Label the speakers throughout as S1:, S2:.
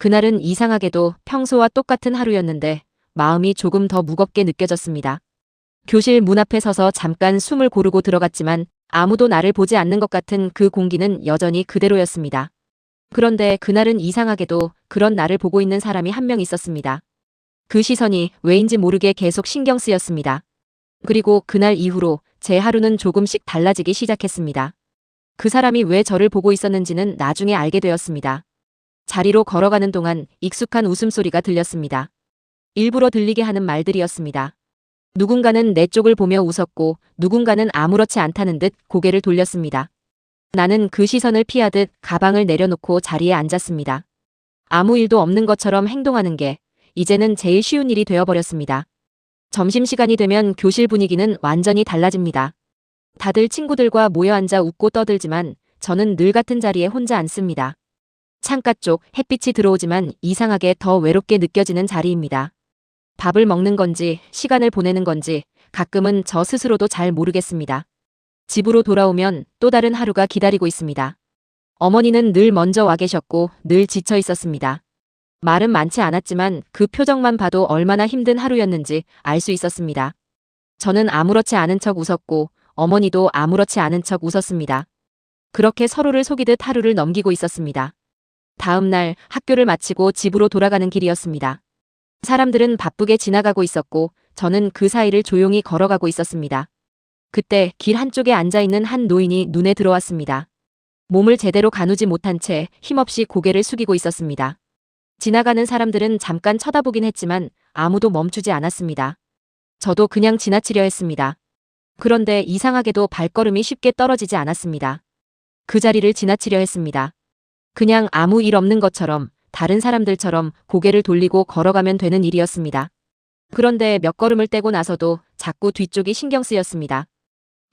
S1: 그날은 이상하게도 평소와 똑같은 하루였는데 마음이 조금 더 무겁게 느껴졌습니다. 교실 문 앞에 서서 잠깐 숨을 고르고 들어갔지만 아무도 나를 보지 않는 것 같은 그 공기는 여전히 그대로였습니다. 그런데 그날은 이상하게도 그런 나를 보고 있는 사람이 한 명 있었습니다. 그 시선이 왜인지 모르게 계속 신경 쓰였습니다. 그리고 그날 이후로 제 하루는 조금씩 달라지기 시작했습니다. 그 사람이 왜 저를 보고 있었는지는 나중에 알게 되었습니다. 자리로 걸어가는 동안 익숙한 웃음소리가 들렸습니다. 일부러 들리게 하는 말들이었습니다. 누군가는 내 쪽을 보며 웃었고 누군가는 아무렇지 않다는 듯 고개를 돌렸습니다. 나는 그 시선을 피하듯 가방을 내려놓고 자리에 앉았습니다. 아무 일도 없는 것처럼 행동하는 게 이제는 제일 쉬운 일이 되어버렸습니다. 점심시간이 되면 교실 분위기는 완전히 달라집니다. 다들 친구들과 모여 앉아 웃고 떠들지만 저는 늘 같은 자리에 혼자 앉습니다. 창가 쪽 햇빛이 들어오지만 이상하게 더 외롭게 느껴지는 자리입니다. 밥을 먹는 건지 시간을 보내는 건지 가끔은 저 스스로도 잘 모르겠습니다. 집으로 돌아오면 또 다른 하루가 기다리고 있습니다. 어머니는 늘 먼저 와 계셨고 늘 지쳐 있었습니다. 말은 많지 않았지만 그 표정만 봐도 얼마나 힘든 하루였는지 알 수 있었습니다. 저는 아무렇지 않은 척 웃었고 어머니도 아무렇지 않은 척 웃었습니다. 그렇게 서로를 속이듯 하루를 넘기고 있었습니다. 다음 날 학교를 마치고 집으로 돌아가는 길이었습니다. 사람들은 바쁘게 지나가고 있었고 저는 그 사이를 조용히 걸어가고 있었습니다. 그때 길 한쪽에 앉아있는 한 노인이 눈에 들어왔습니다. 몸을 제대로 가누지 못한 채 힘없이 고개를 숙이고 있었습니다. 지나가는 사람들은 잠깐 쳐다보긴 했지만 아무도 멈추지 않았습니다. 저도 그냥 지나치려 했습니다. 그런데 이상하게도 발걸음이 쉽게 떨어지지 않았습니다. 그 자리를 지나치려 했습니다. 그냥 아무 일 없는 것처럼 다른 사람들처럼 고개를 돌리고 걸어가면 되는 일이었습니다. 그런데 몇 걸음을 떼고 나서도 자꾸 뒤쪽이 신경 쓰였습니다.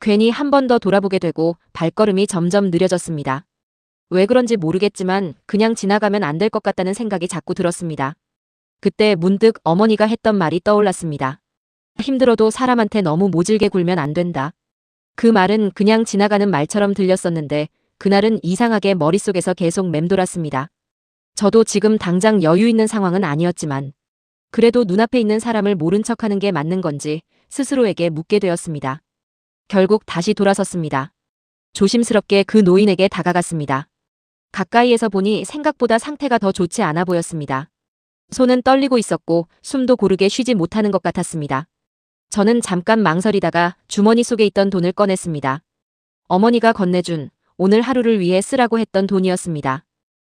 S1: 괜히 한 번 더 돌아보게 되고 발걸음이 점점 느려졌습니다. 왜 그런지 모르겠지만 그냥 지나가면 안 될 것 같다는 생각이 자꾸 들었습니다. 그때 문득 어머니가 했던 말이 떠올랐습니다. 힘들어도 사람한테 너무 모질게 굴면 안 된다. 그 말은 그냥 지나가는 말처럼 들렸었는데 그날은 이상하게 머릿속에서 계속 맴돌았습니다. 저도 지금 당장 여유 있는 상황은 아니었지만 그래도 눈앞에 있는 사람을 모른 척하는 게 맞는 건지 스스로에게 묻게 되었습니다. 결국 다시 돌아섰습니다. 조심스럽게 그 노인에게 다가갔습니다. 가까이에서 보니 생각보다 상태가 더 좋지 않아 보였습니다. 손은 떨리고 있었고 숨도 고르게 쉬지 못하는 것 같았습니다. 저는 잠깐 망설이다가 주머니 속에 있던 돈을 꺼냈습니다. 어머니가 건네준 오늘 하루를 위해 쓰라고 했던 돈이었습니다.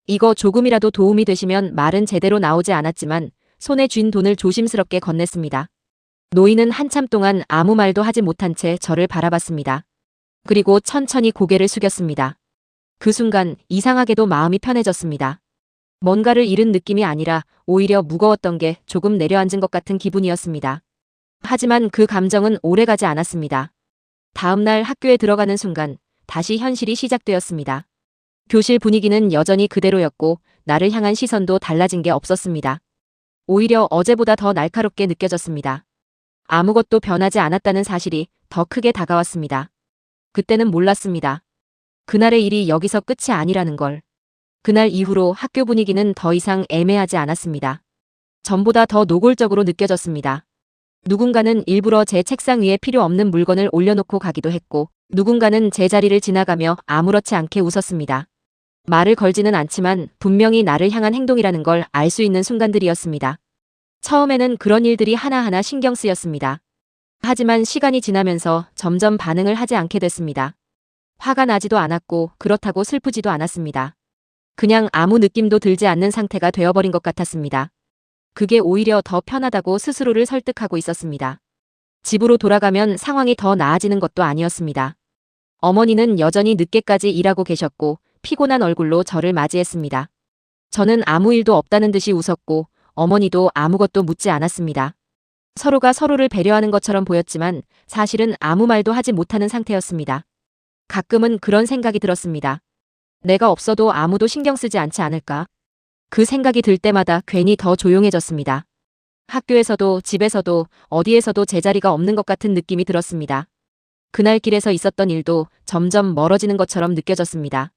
S1: 이거 조금이라도 도움이 되시면 말은 제대로 나오지 않았지만 손에 쥔 돈을 조심스럽게 건넸습니다. 노인은 한참 동안 아무 말도 하지 못한 채 저를 바라봤습니다. 그리고 천천히 고개를 숙였습니다. 그 순간 이상하게도 마음이 편해졌습니다. 뭔가를 잃은 느낌이 아니라 오히려 무거웠던 게 조금 내려앉은 것 같은 기분이었습니다. 하지만 그 감정은 오래가지 않았습니다. 다음 날 학교에 들어가는 순간 다시 현실이 시작되었습니다. 교실 분위기는 여전히 그대로였고 나를 향한 시선도 달라진 게 없었습니다. 오히려 어제보다 더 날카롭게 느껴졌습니다. 아무것도 변하지 않았다는 사실이 더 크게 다가왔습니다. 그때는 몰랐습니다. 그날의 일이 여기서 끝이 아니라는 걸. 그날 이후로 학교 분위기는 더 이상 애매하지 않았습니다. 전보다 더 노골적으로 느껴졌습니다. 누군가는 일부러 제 책상 위에 필요 없는 물건을 올려놓고 가기도 했고 누군가는 제 자리를 지나가며 아무렇지 않게 웃었습니다. 말을 걸지는 않지만 분명히 나를 향한 행동이라는 걸 알 수 있는 순간들이었습니다. 처음에는 그런 일들이 하나하나 신경 쓰였습니다. 하지만 시간이 지나면서 점점 반응을 하지 않게 됐습니다. 화가 나지도 않았고 그렇다고 슬프지도 않았습니다. 그냥 아무 느낌도 들지 않는 상태가 되어버린 것 같았습니다. 그게 오히려 더 편하다고 스스로를 설득하고 있었습니다. 집으로 돌아가면 상황이 더 나아지는 것도 아니었습니다. 어머니는 여전히 늦게까지 일하고 계셨고 피곤한 얼굴로 저를 맞이했습니다. 저는 아무 일도 없다는 듯이 웃었고 어머니도 아무것도 묻지 않았습니다. 서로가 서로를 배려하는 것처럼 보였지만 사실은 아무 말도 하지 못하는 상태였습니다. 가끔은 그런 생각이 들었습니다. 내가 없어도 아무도 신경 쓰지 않지 않을까? 그 생각이 들 때마다 괜히 더 조용해졌습니다. 학교에서도 집에서도 어디에서도 제자리가 없는 것 같은 느낌이 들었습니다. 그날 길에서 있었던 일도 점점 멀어지는 것처럼 느껴졌습니다.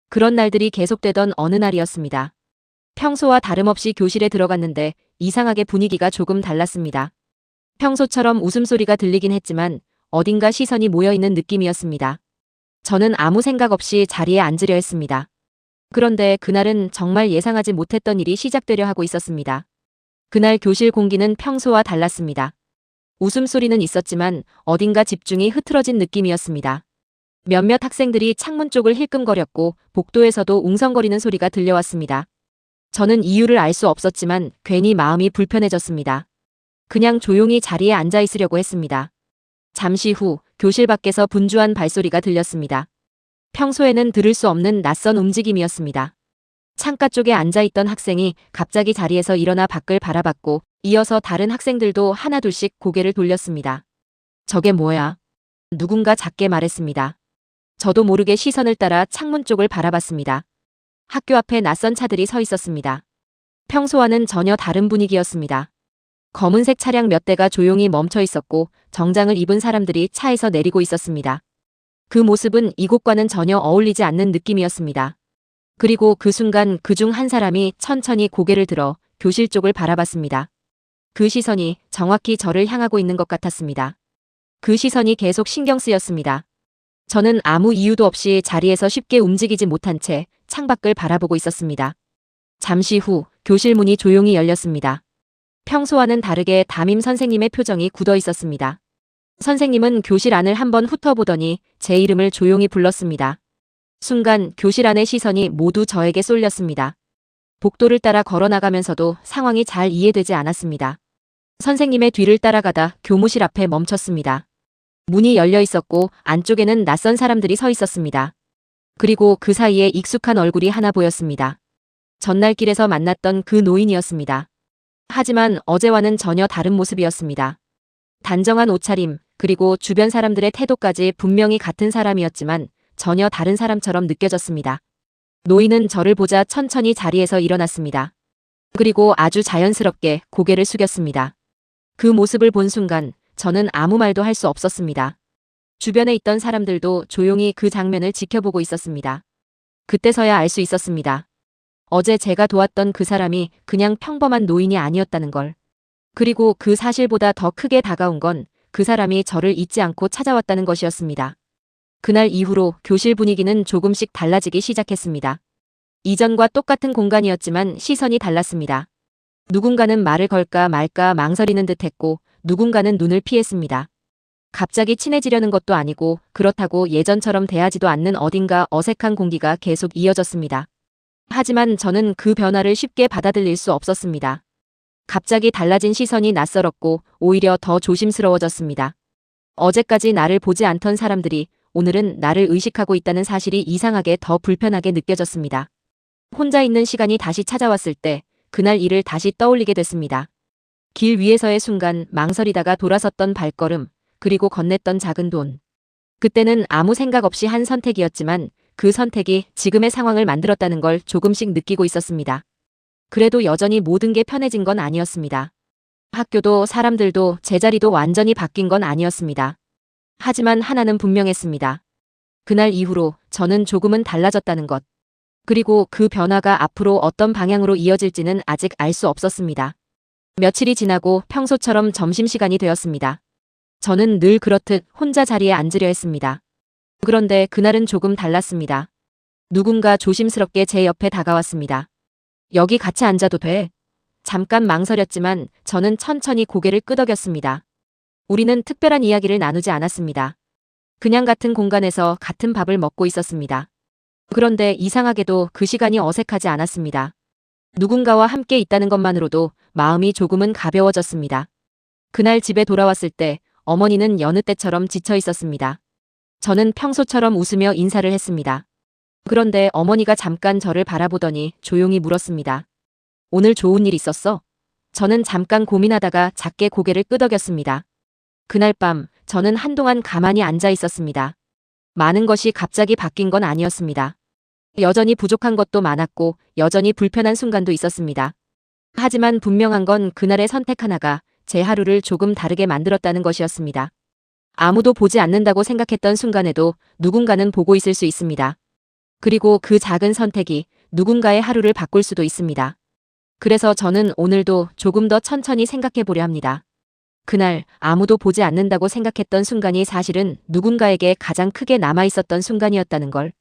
S1: 그런 날들이 계속되던 어느 날이었습니다. 평소와 다름없이 교실에 들어갔는데 이상하게 분위기가 조금 달랐습니다. 평소처럼 웃음소리가 들리긴 했지만 어딘가 시선이 모여있는 느낌이었습니다. 저는 아무 생각 없이 자리에 앉으려 했습니다. 그런데 그날은 정말 예상하지 못했던 일이 시작되려 하고 있었습니다. 그날 교실 공기는 평소와 달랐습니다. 웃음소리는 있었지만 어딘가 집중이 흐트러진 느낌이었습니다. 몇몇 학생들이 창문 쪽을 힐끔거렸고 복도에서도 웅성거리는 소리가 들려왔습니다. 저는 이유를 알 수 없었지만 괜히 마음이 불편해졌습니다. 그냥 조용히 자리에 앉아 있으려고 했습니다. 잠시 후 교실 밖에서 분주한 발소리가 들렸습니다. 평소에는 들을 수 없는 낯선 움직임이었습니다. 창가 쪽에 앉아있던 학생이 갑자기 자리에서 일어나 밖을 바라봤고 이어서 다른 학생들도 하나둘씩 고개를 돌렸습니다. 저게 뭐야? 누군가 작게 말했습니다. 저도 모르게 시선을 따라 창문 쪽을 바라봤습니다. 학교 앞에 낯선 차들이 서 있었습니다. 평소와는 전혀 다른 분위기였습니다. 검은색 차량 몇 대가 조용히 멈춰 있었고 정장을 입은 사람들이 차에서 내리고 있었습니다. 그 모습은 이곳과는 전혀 어울리지 않는 느낌이었습니다. 그리고 그 순간 그중 한 사람이 천천히 고개를 들어 교실 쪽을 바라봤습니다. 그 시선이 정확히 저를 향하고 있는 것 같았습니다. 그 시선이 계속 신경 쓰였습니다. 저는 아무 이유도 없이 자리에서 쉽게 움직이지 못한 채 창밖을 바라보고 있었습니다. 잠시 후 교실 문이 조용히 열렸습니다. 평소와는 다르게 담임 선생님의 표정이 굳어 있었습니다. 선생님은 교실 안을 한번 훑어보더니 제 이름을 조용히 불렀습니다. 순간 교실 안의 시선이 모두 저에게 쏠렸습니다. 복도를 따라 걸어나가면서도 상황이 잘 이해되지 않았습니다. 선생님의 뒤를 따라가다 교무실 앞에 멈췄습니다. 문이 열려 있었고 안쪽에는 낯선 사람들이 서 있었습니다. 그리고 그 사이에 익숙한 얼굴이 하나 보였습니다. 전날 길에서 만났던 그 노인이었습니다. 하지만 어제와는 전혀 다른 모습이었습니다. 단정한 옷차림, 그리고 주변 사람들의 태도까지 분명히 같은 사람이었지만 전혀 다른 사람처럼 느껴졌습니다. 노인은 저를 보자 천천히 자리에서 일어났습니다. 그리고 아주 자연스럽게 고개를 숙였습니다. 그 모습을 본 순간 저는 아무 말도 할 수 없었습니다. 주변에 있던 사람들도 조용히 그 장면을 지켜보고 있었습니다. 그때서야 알 수 있었습니다. 어제 제가 도왔던 그 사람이 그냥 평범한 노인이 아니었다는 걸. 그리고 그 사실보다 더 크게 다가온 건 그 사람이 저를 잊지 않고 찾아왔다는 것이었습니다. 그날 이후로 교실 분위기는 조금씩 달라지기 시작했습니다. 이전과 똑같은 공간이었지만 시선이 달랐습니다. 누군가는 말을 걸까 말까 망설이는 듯했고 누군가는 눈을 피했습니다. 갑자기 친해지려는 것도 아니고 그렇다고 예전처럼 대하지도 않는 어딘가 어색한 공기가 계속 이어졌습니다. 하지만 저는 그 변화를 쉽게 받아들일 수 없었습니다. 갑자기 달라진 시선이 낯설었고 오히려 더 조심스러워졌습니다. 어제까지 나를 보지 않던 사람들이 오늘은 나를 의식하고 있다는 사실이 이상하게 더 불편하게 느껴졌습니다. 혼자 있는 시간이 다시 찾아왔을 때 그날 일을 다시 떠올리게 됐습니다. 길 위에서의 순간 망설이다가 돌아섰던 발걸음, 그리고 건넸던 작은 돈. 그때는 아무 생각 없이 한 선택이었지만 그 선택이 지금의 상황을 만들었다는 걸 조금씩 느끼고 있었습니다. 그래도 여전히 모든 게 편해진 건 아니었습니다. 학교도 사람들도 제자리도 완전히 바뀐 건 아니었습니다. 하지만 하나는 분명했습니다. 그날 이후로 저는 조금은 달라졌다는 것. 그리고 그 변화가 앞으로 어떤 방향으로 이어질지는 아직 알 수 없었습니다. 며칠이 지나고 평소처럼 점심시간이 되었습니다. 저는 늘 그렇듯 혼자 자리에 앉으려 했습니다. 그런데 그날은 조금 달랐습니다. 누군가 조심스럽게 제 옆에 다가왔습니다. 여기 같이 앉아도 돼? 잠깐 망설였지만 저는 천천히 고개를 끄덕였습니다. 우리는 특별한 이야기를 나누지 않았습니다. 그냥 같은 공간에서 같은 밥을 먹고 있었습니다. 그런데 이상하게도 그 시간이 어색하지 않았습니다. 누군가와 함께 있다는 것만으로도 마음이 조금은 가벼워졌습니다. 그날 집에 돌아왔을 때 어머니는 여느 때처럼 지쳐 있었습니다. 저는 평소처럼 웃으며 인사를 했습니다. 그런데 어머니가 잠깐 저를 바라보더니 조용히 물었습니다. 오늘 좋은 일 있었어? 저는 잠깐 고민하다가 작게 고개를 끄덕였습니다. 그날 밤 저는 한동안 가만히 앉아 있었습니다. 많은 것이 갑자기 바뀐 건 아니었습니다. 여전히 부족한 것도 많았고 여전히 불편한 순간도 있었습니다. 하지만 분명한 건 그날의 선택 하나가 제 하루를 조금 다르게 만들었다는 것이었습니다. 아무도 보지 않는다고 생각했던 순간에도 누군가는 보고 있을 수 있습니다. 그리고 그 작은 선택이 누군가의 하루를 바꿀 수도 있습니다. 그래서 저는 오늘도 조금 더 천천히 생각해 보려 합니다. 그날 아무도 보지 않는다고 생각했던 순간이 사실은 누군가에게 가장 크게 남아 있었던 순간이었다는 걸.